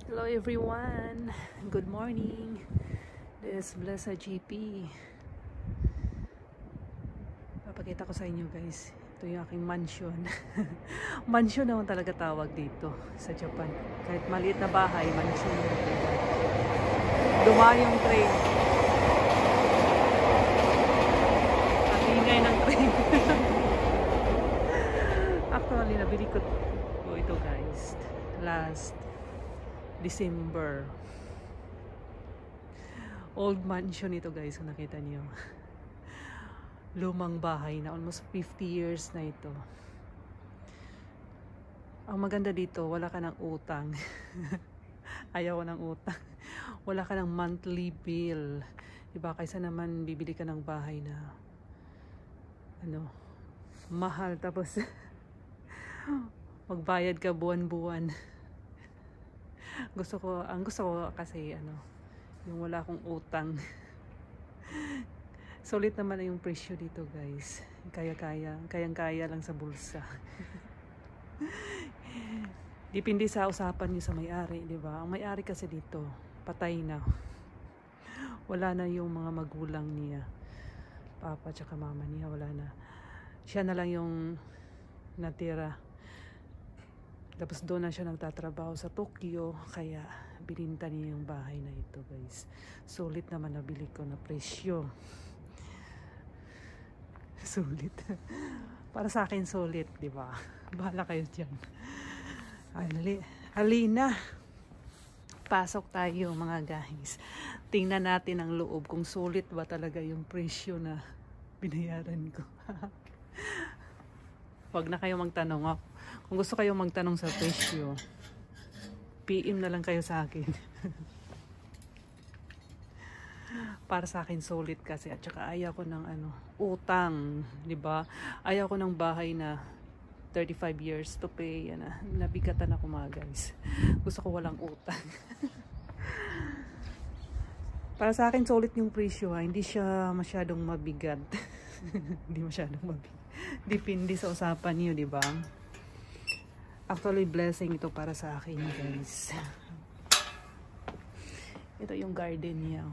Hello everyone, good morning. This is Blessa GP. Papakita ko sa inyo guys. Ito yung aking mansion. Mansion naman talaga tawag dito sa Japan. Kahit maliit na bahay, mansion. Dumaan yung train. Ang ingay ng train. Actually, nabili ko ito guys. Last December. Old mansion ito guys, kung nakita niyo. Lumang bahay na, almost 50 years na ito. Ang maganda dito, wala ka ng utang. Ayaw ko ng utang. Wala ka ng monthly bill. Diba? Kaysa naman bibili ka ng bahay na mahal, tapos magbayad ka buwan-buwan. Ang gusto ko kasi yung wala akong utang. Sulit naman na yung presyo dito guys. Kayang-kaya lang sa bulsa. Depende sa usapan niyo sa may-ari, di ba? Ang may-ari kasi dito, patay na. Wala na yung mga magulang niya. Papa tsaka mama niya, wala na. Siya na lang yung natira. Tapos doon na siya nagtatrabaho sa Tokyo, kaya bininta niya yung bahay na ito guys. Sulit naman nabili ko na presyo. Sulit. Para sa akin sulit, di ba? Bahala kayo dyan. Halina. Pasok tayo mga guys. Tingnan natin ang loob kung sulit ba talaga yung presyo na binayaran ko. Huwag na kayo magtanong. Kung gusto kayo magtanong sa presyo, PM na lang kayo sa akin. Para sa akin sulit kasi, at saka ayaw ko ng utang, di ba? Ayaw ko ng bahay na 35 years to pay. Nabigatan ako mga guys. Gusto ko walang utang. Para sa akin sulit yung presyo, hindi siya masyadong mabigat. Hindi masyadong mabigat. Depende sa usapan niyo, di ba? Actually, blessing ito para sa akin, guys. Ito yung garden niya.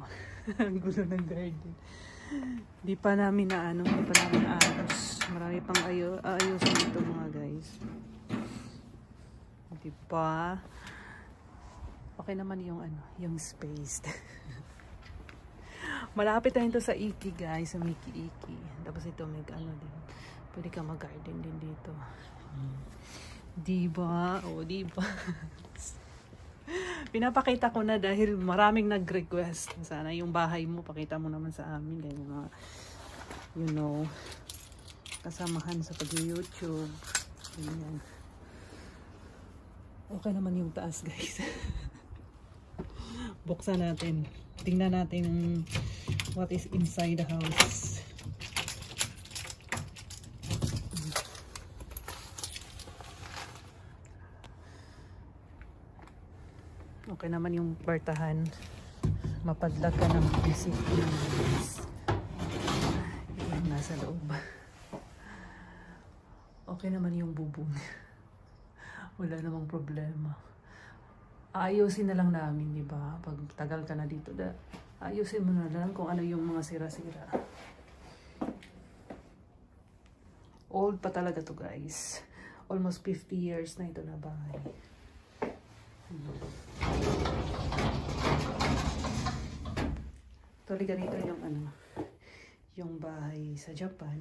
Ang gulo ng garden. Di pa namin ayos. Marami pang ayusin ito mga guys. Di pa. Okay naman yung space. Malapit na ito sa Iki guys, sa Miki Iki. Tapos ito may din. Pwede ka mag-garden din dito. Diba? O, diba? Pinapakita ko na dahil maraming nag-request. Sana yung bahay mo, pakita mo naman sa amin. Ganyan mga, kasamahan sa pag-YouTube. Ganyan. Okay naman yung taas, guys. Buksan natin. Tingnan natin what is inside the house. Okay naman yung bartahan. Mapadlag ka ng basic ng guys. Yung nasa loob. Okay naman yung bubong. Wala namang problema. Ayusin na lang namin, di ba? Pag tagal ka na dito, ayusin mo na lang kung ano yung mga sira-sira. Old pa talaga to guys. Almost 50 years na ito na bahay. Tuloy ganito yung bahay sa Japan.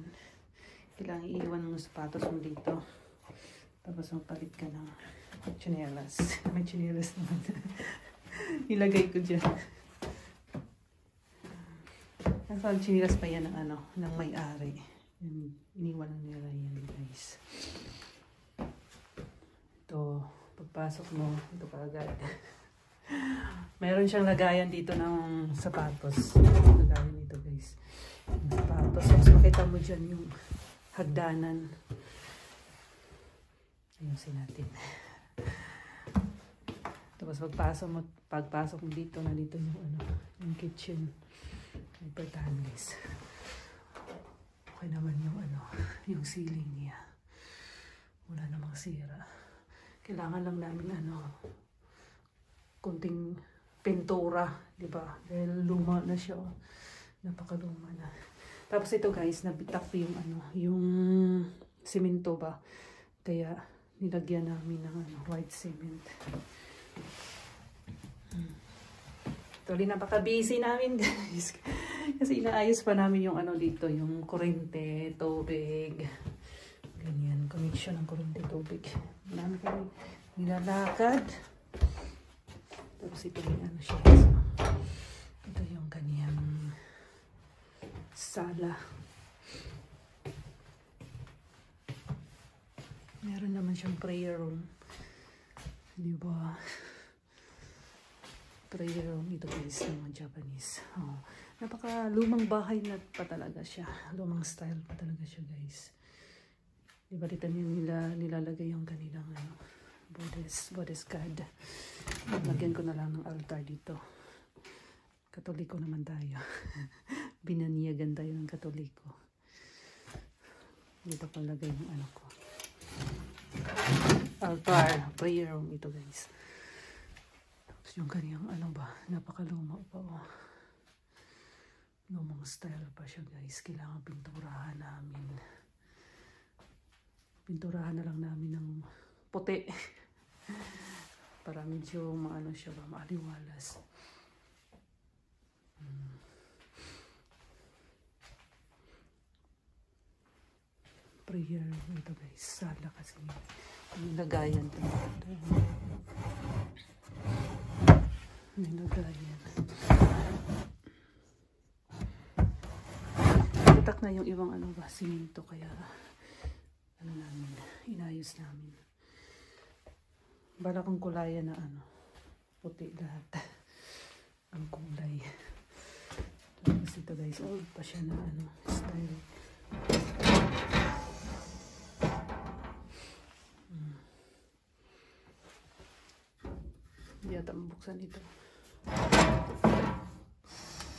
Kailangan iiwan mo sapatos mo dito. Tapos magpalit ka ng tsinelas. May tsinelas naman. Ilagay ko dyan. Nasa tsinelas pa yan ng may-ari. Iniwan nila yan guys. Ito, pagpasok mo, ito kaagad. Meron siyang lagayan dito ng sapatos. Lagayan dito guys. Yung sapatos. Tapos makita mo dyan yung hagdanan. Ayusin natin. Tapos pagpasok mo dito, nandito yung kitchen. May pertahan guys. Okay naman yung ceiling niya. Wala namang sira. Kailangan lang namin kunting pintura, di ba? Dahil luma na siya, oh. Napakaluma na. Tapos ito guys, nabitak yung yung simento ba? Kaya nilagyan namin ng white cement. Tuloy, napaka-busy namin guys. Kasi inaayos pa namin yung dito, yung kurente, tubig. Ganyan, connection ng kurente, tubig. Marami kami nilalakad. Tapos ito yung siya. Ito yung kanyang sala. Meron naman siyang prayer room. Diba? Prayer room ito guys, ng Japanese. Oh, napaka lumang bahay na pa talaga siya. Lumang style pa talaga siya guys. Diba dito nilalagay yung kanilang Buddhist god. Lagyan ko na lang ng altar dito. Katoliko naman tayo. Binaniyagan tayo ng Katoliko. Dito ko lagay yung ko. Altar, prayer room ito guys. Tapos yung kanyang napakaluma pa, oh. Lumang style pa siya guys. Kailangan pinturahan namin. Pinturahan na lang namin ng puti. Para medyo siya ba, maaliwalas. Prayer ito guys, sala kasi nilagayan ito. Nilagayan. Itak na yung ibang simento, kaya namin, inayos namin. Bala kong kulayan na puti lahat ang kulay. Tapos ito guys, old pa siya na style. Hindi yata mabuksan ito.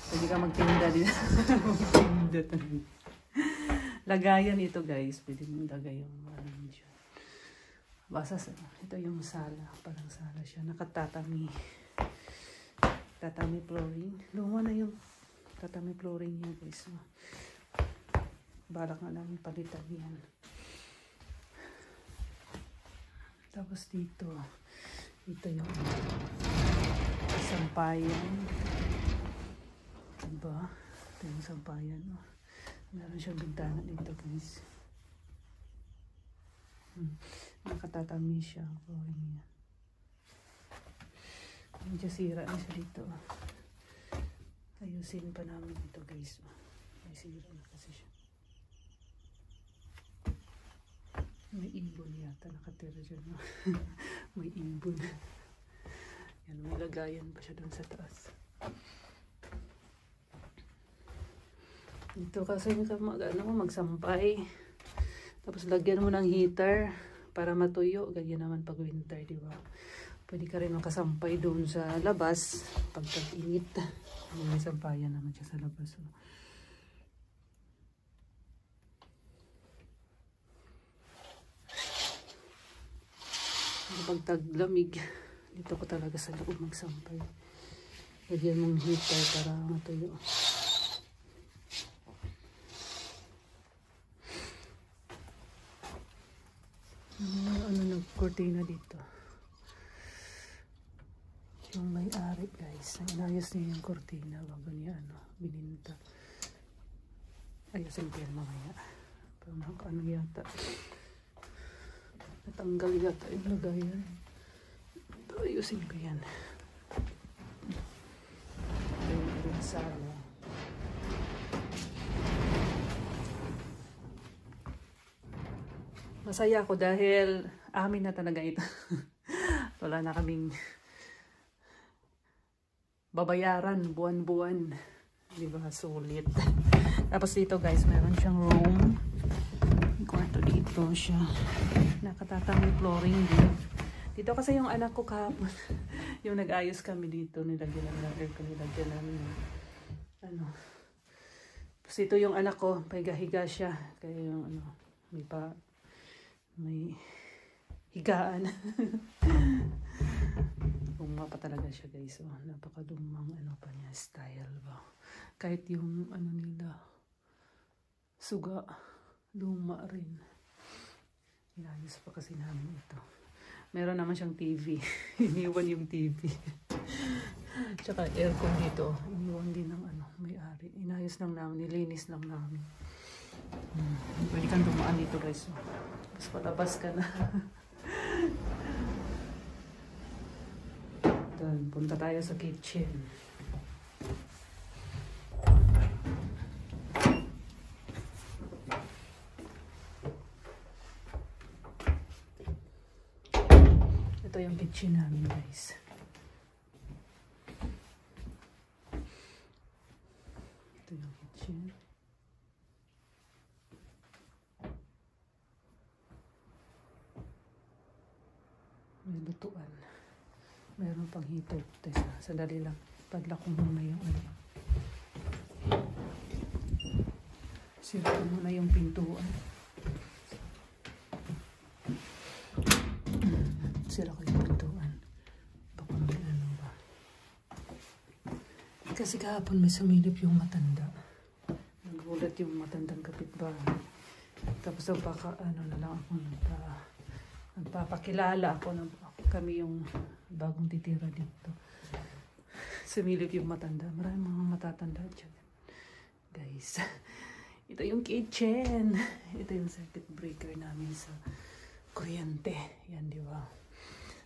Pwede ka magtinda dito. Magtinda. Lagayan ito guys. Pwede mong lagay yung dyan. Basta ito yung sala. Parang sala siya. Nakatatami. Tatami flooring. Luma na yung tatami flooring niya guys. Balak na namin palitan yan. Tapos dito. Ito yung sampayan. Diba? Ito yung sampayan. Meron siyang bintana dito guys. Nakatatami siya. Medyo sira na siya dito. Ayusin pa namin ito guys. May sira na kasi siya. May ibon yata nakatira dyan. May ibon. Yan, may lagayan pa siya dun sa taas. Dito kasi magsampay. Tapos lagyan mo ng heater para matuyo. Ganyan naman pag winter, di ba? Pwede ka rin makasampay doon sa labas pag tag-init. May sampayan naman siya sa labas. So. Pag taglamig, dito ko talaga sa loob magsampay. Lagyan mong heater para matuyo. Nagkortina dito. Yung may-ari guys, inayos niya yung kortina bago niya bininta. Ayusin ko yan mamaya. Pero yata. Natanggal yata yung lagayan. Ayusin ko yan. Ito yung sala. Masaya ako dahil amin na talaga ito. Wala na kaming babayaran buwan-buwan. Di ba? Sulit. Tapos dito guys, meron siyang room. Kwarto dito siya. Nakatatami flooring din. Dito kasi yung anak ko kahapon. Yung nag-ayos kami dito. Nilagyan namin ng aircon. Nilagyan namin Tapos ito yung anak ko. Pahiga-higa siya. Kaya yung may higaan. Luma pa talaga siya guys. Oh, napakadumang ano pa niya, style ba. Kahit yung ano nila, suga, luma rin. Inayos pa kasi namin ito. Meron naman siyang TV. Iniwan yung TV. Tsaka aircon dito. Iniwan din ng ano, may-ari. Inayos lang namin, nilinis lang namin. Pwede kang dumaan dito guys. Tapos palabas ka na. Then, punta tayo sa kitchen. Ito yung kitchen namin guys. Ito yung kitchen. May lutuan. Mayroon pang heater. Sandali lang. Padlock ko muna yung ano. Sira ko muna yung pintuan. Sira ko yung pintuan. Baka may ano ba. Kasi kahapon may sumilip yung matanda. Nagulat yung matandang kapitbahay. Tapos baka ano na lang ako nagpapakilala ako ng kami yung bagong titira dito. Sumilip yung matanda. Maraming mga matatanda dyan. Guys, ito yung kitchen. Ito yung circuit breaker namin sa kuryente. Yan, di ba?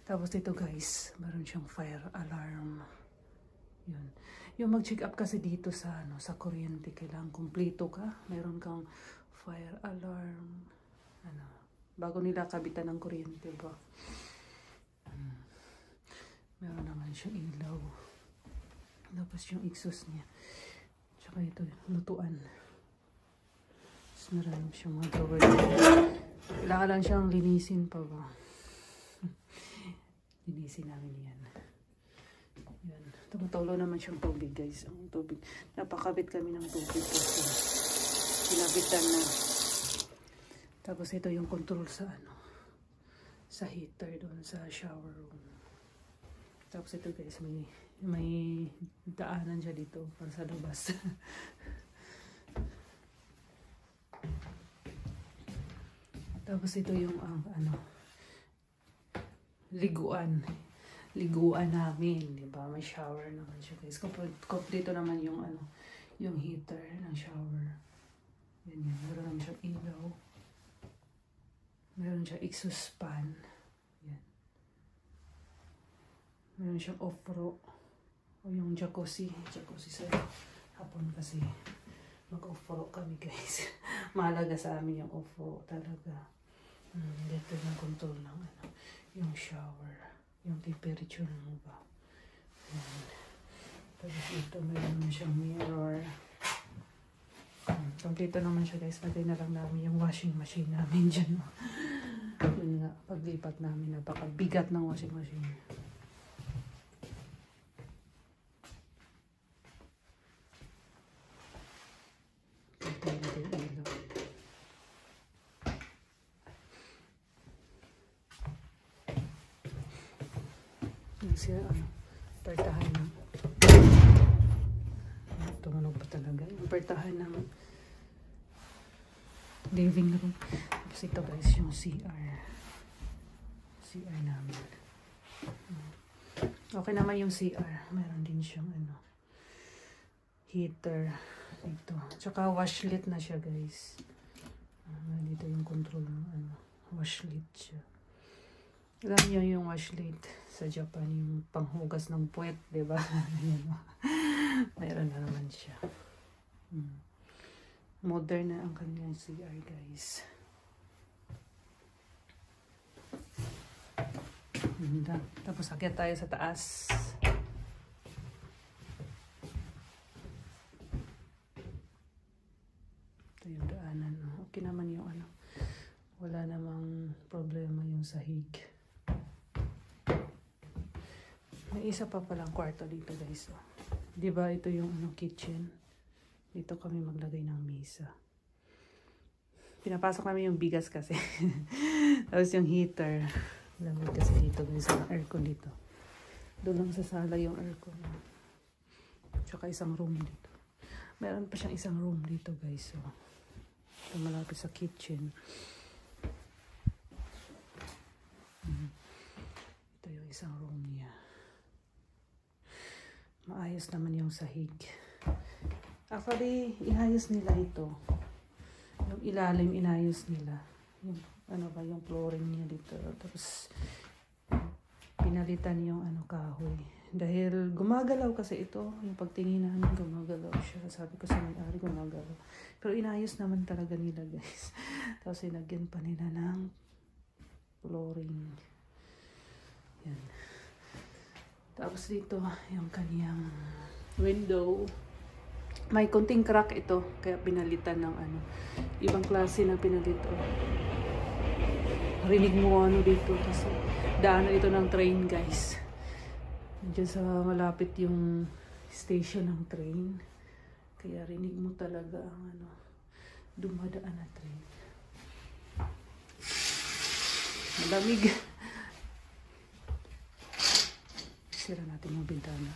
Tapos ito guys, meron siyang fire alarm. Yun. Yung mag-check up kasi dito sa ano, sa kuryente, kailangan kumpleto ka. Meron kang fire alarm. Ano, bago nila kabitan ng kuryente ba? Meron naman siyang ilaw. Tapos yung exhaust niya. Tsaka ito, lutuan. Tapos meron siyang mga drawer. Kailangan lang siyang linisin pa ba? Linisin namin yan. Yan. Tumutolo naman siyang tubig guys. Ang tubig. Napakabit kami ng tubig kasi pinabitan na. Tapos ito yung control sa ano. Sa heater doon sa shower room. Tapos ito guys, may daanan siya dito para sa labas. Tapos ito yung ano, liguan namin, di ba? May shower naman siya guys. Kompleto naman yung ano, yung heater ng shower. Yan yan. Meron naman siyang ilaw. Meron siyang exhaust fan. Yan. Meron siyang off-row. O yung jacuzzi. Jacuzzi sa hapon kasi mag-off-row kami guys. Mahalaga sa amin yung off-row talaga. Dito yung control ng ano, yung shower. Yung temperature mo ba. Yan. Tapos dito meron siyang mirror. Kompleto naman siya guys. Lagay na lang namin yung washing machine namin dyan. Yun nga, paglipat namin, napakabigat ng washing machine. Yung siya, ano, pertahan ng tumunog pa talaga. Yung pertahan ng living room. Tapos ito guys, yung CR. CR namin. Okay naman yung CR. Meron din siyang ano, heater dito. Tsaka washlet na siya guys. Dito yung control ng ano, washlet siya. Alam niyo yung washlet sa Japan, yung panghugas ng puwet, di ba? Mayroon na naman siya. Modern na ang kanyang CR guys. Tapos akyat tayo sa taas. Ito yung daanan. Okay naman yung ano. Wala namang problema yung sahig. May isa pa palang kwarto dito guys. Diba ito yung ano, kitchen. Dito kami maglagay ng mesa. Pinapasok namin yung bigas kasi. Tapos yung heater. Lamig kasi dito guys. Ang aircon dito. Doon lang sa sala yung aircon. Tsaka isang room dito. Meron pa siyang isang room dito guys. So, ito malapit sa kitchen. Ito yung isang room niya. Maayos naman yung sahig. Actually, inayos nila ito. Yung ilalim inayos nila. Yung ano ba yung flooring niya dito. Tapos pinalitan yung ano kahoy. Dahil gumagalaw kasi ito. Yung pagtingin namin gumagalaw siya. Sabi ko sa may-ari gumagalaw. Pero inayos naman talaga nila guys. Tapos sinagyan pa nila ng flooring. Yan. Tapos dito yung kaniyang window. May konting crack ito. Kaya pinalitan ng ano. Ibang klase na pinalito. Rinig mo ano dito. Kasi daanan ito ng train guys. Diyan sa malapit yung station ng train. Kaya rinig mo talaga ang ano. Dumadaan na train. Malamig. Sira natin yung bintana.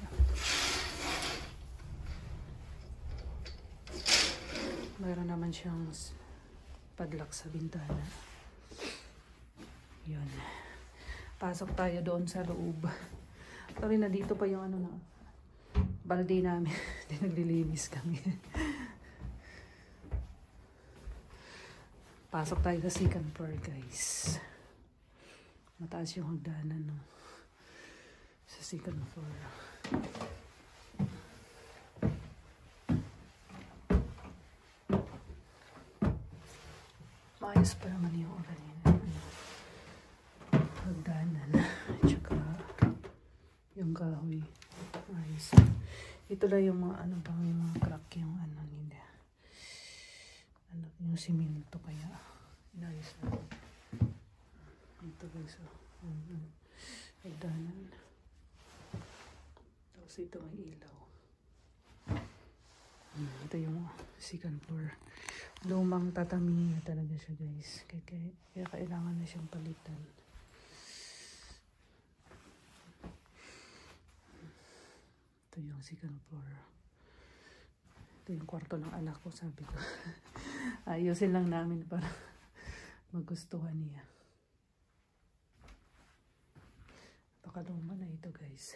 Mayroon naman siyang padlock sa bintana. Yun. Pasok tayo doon sa loob. Sorry na dito pa yung ano na balde namin. Naglilinis kami. Pasok tayo sa second floor guys. Mataas yung hagdanan no. Sa second floor. Maayos pa naman yung kanina. Hagdanan. Tsaka yung kahoy. Maayos. Ito lang yung mga ano bang yung mga crack yung ano nila. Ano yung simento kaya. Inayos na. Ito guys. Hagdanan. Tapos ito may ilaw. Ito yung second floor. Lumang tatami talaga siya guys. Kaya kailangan na siyang palitan. Ito yung second floor. Ito yung kwarto ng anak ko sabi ko. Ayusin lang namin para magustuhan niya. Napakaluma na ito guys.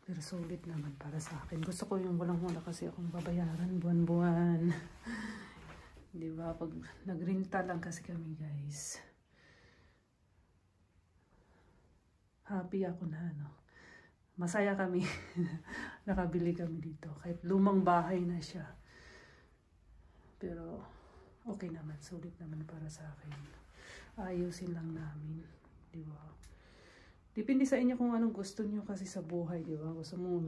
Pero solid naman para sa akin. Gusto ko yung walang-wala kasi akong babayaran buwan-buwan. Di ba? Pag nagrinta lang kasi kami guys. Happy ako na ano. Masaya kami. Nakabili kami dito. Kahit lumang bahay na siya. Pero okay naman. Solid naman para sa akin. Ayusin lang namin. Di ba? Depende sa inyo kung anong gusto niyo kasi sa buhay, di ba? Gusto mo,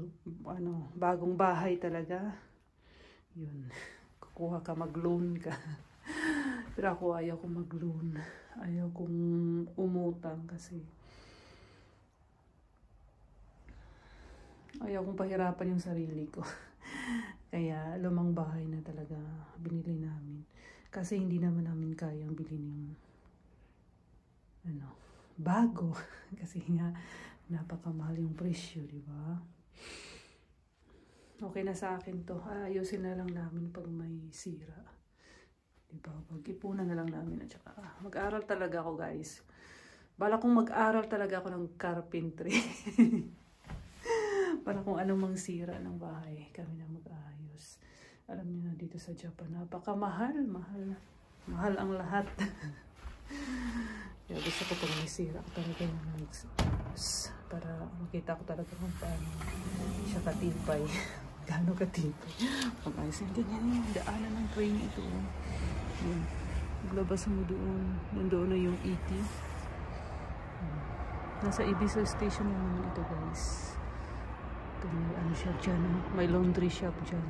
ano, bagong bahay talaga. Yun. Kukuha ka, mag-loan ka. Pero ako ayaw kong mag-loan. Ayaw kong umutang kasi ayaw kong pahirapan yung sarili ko. Kaya lumang bahay na talaga binili namin. Kasi hindi naman namin kayang bilhin yung ano, bago. Kasi nga napakamahal yung presyo, di ba? Okay na sa akin to. Ayusin na lang namin pag may sira. Di ba? Pag-ipunan na lang namin at saka mag-aral talaga ako, guys. Bala kong mag-aral talaga ako ng carpentry. Para kung anong mang sira ng bahay, kami na mag-ayos. Alam niyo na dito sa Japan, napakamahal, mahal ang lahat. Kaya gusto ko pag may sira ko talaga ng para makita ko talaga kung paano siya katibay. Gaano katibay. Pag-ayos yung ganyan yung daanan ng train ito. Yun. Maglabas mo doon. Nandoon na yung ET. Nasa Ibiza station naman ito, guys. Ito may ano siya dyan. May laundry shop dyan.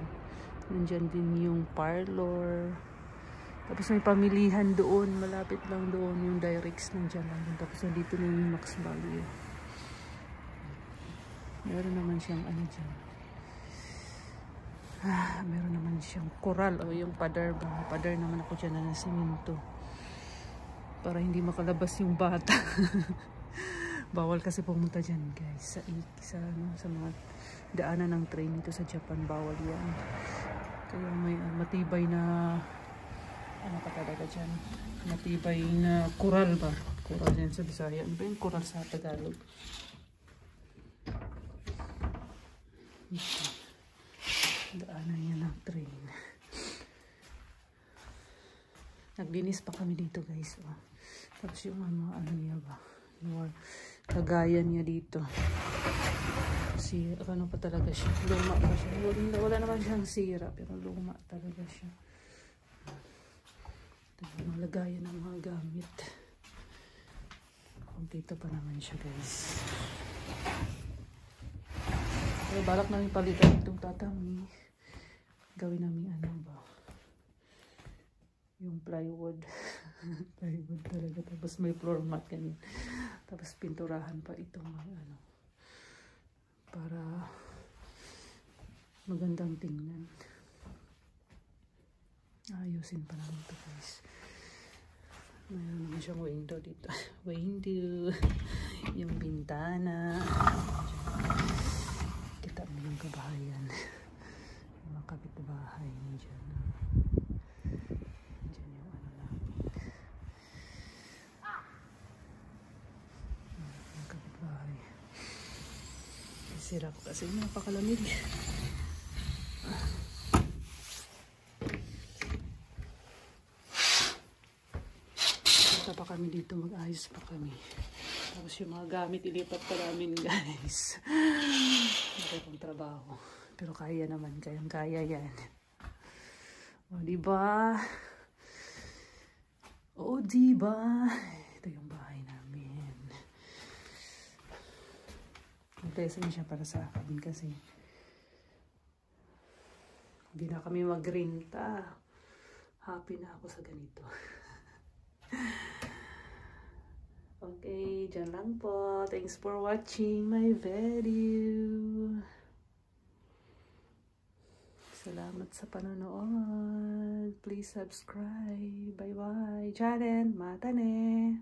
Nandyan din yung parlor. Tapos may pamilihan doon. Malapit lang doon. Yung Directs nandyan lang. Tapos nandito na yung Max Value. Meron naman siyang ano dyan. Meron naman siyang koral. O yung pader ba. Pader naman ako dyan na nasimento. Para hindi makalabas yung bata. Bawal kasi pumunta dyan guys. Sa mga daanan ng train dito sa Japan, bawal yan. Kaya may matibay na ano pa talaga dyan. Matibay na kural ba? Kural yan sa Bisaya. Ano ba yung kural sa Tagalog? Ito. Daanan yan ng train. Naglinis pa kami dito guys. Oh. Tapos yung ano niya ba? Yung lagayan niya dito. Kasi ano pa talaga siya. Luma pa siya. Wala naman siyang sira. Pero luma talaga siya. Ito yung mga lagayan ng mga gamit. Kompleto pa naman siya guys. Pero balak namin palitan itong tatami. Gawin namin ano ba? Yung plywood. Plywood talaga. Tapos may floor mat ganyan. Tapos pinturahan pa itong ano. Para magandang tingnan. Ayusin pa namin ito guys. Mayroon naman siyang window dito. Window. Yung bintana. Kita mo yung kabahayan. Yung mga kapitbahay dyan. Dyan yung ano namin. Yung kapitbahay. Sira ko kasi napakalamig. Punta pa kami dito, mag-ayos pa kami. Tapos yung mga gamit ilipat pa namin guys. Hindi akong trabaho. Pero kaya naman, kayang-kaya yan. O diba? O diba? Ito yung bahay namin. Blessing siya para sa akin kasi hindi na kami magrenta. Happy na ako sa ganito. Okay, dyan lang po. Thanks for watching my video. Salamat sa panonood. Please subscribe. Bye-bye. Jaren, mata ne.